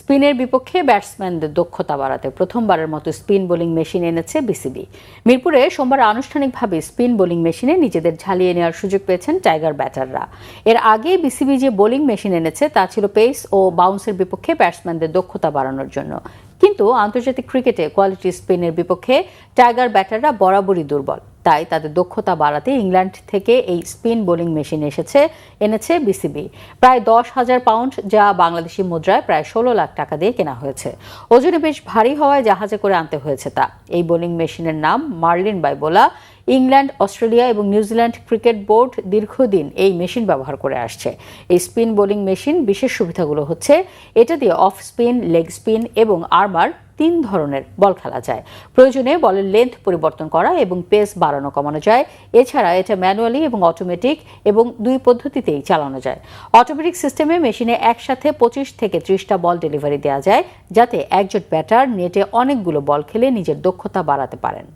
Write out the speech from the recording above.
স্পিনের বিপক্ষে ব্যাটসম্যানদের দক্ষতা বাড়াতে প্রথমবারের মতো স্পিন বোলিং মেশিন এনেছে বিসিবি। মিরপুরে সোমবার আনুষ্ঠানিকভাবে স্পিন বোলিং মেশিনে নিজেদের ঝালিয়ে নেওয়ার সুযোগ পেয়েছেন টাইগার ব্যাটাররা। এর আগে বিসিবি যে বোলিং মেশিন এনেছে তা ছিল পেস ও বাউন্সের বিপক্ষে ব্যাটসম্যানদের দক্ষতা বাড়ানোর জন্য। কিন্তু আন্তর্জাতিক ক্রিকেটে কোয়ালিটি স্পিনের বিপক্ষে টাইগার ব্যাটাররা বরাবরই দুর্বল। তাই তাদের দক্ষতা বাড়াতে ইংল্যান্ড থেকে এই স্পিন বোলিং মেশিন এনেছে বিসিবি। প্রায় 10,000 পাউন্ড, যা বাংলাদেশি মুদ্রায় প্রায় 16 লাখ টাকা দিয়ে কেনা হয়েছে। ওজনে বেশ ভারী হওয়ায় জাহাজে করে আনতে হয়েছে তা। এই বোলিং মেশিনের নাম মার্লিন বাইবোলা। ইংল্যান্ড, অস্ট্রেলিয়া এবং নিউজিল্যান্ড ক্রিকেট বোর্ড দীর্ঘদিন এই মেশিন ব্যবহার করে আসছে। এই স্পিন বোলিং মেশিন বিশেষ সুবিধাগুলো হচ্ছে, এটা দিয়ে অফ স্পিন, লেগ স্পিন এবং আর্মার 3 ধরনের বল খেলা যায়। প্রয়োজনে বলের লেন্থ পরিবর্তন করা এবং পেস বাড়ানো কমানো যায়। এছাড়া এটা ম্যানুয়ালি এবং অটোমেটিক এবং 2 পদ্ধতিতেই চালানো যায়। অটোমেটিক সিস্টেমে মেশিনে একসাথে 25 থেকে 30টা বল ডেলিভারি দেওয়া যায়, যাতে একজন ব্যাটার নেটে অনেকগুলো বল খেলে নিজের দক্ষতা বাড়াতে পারেন।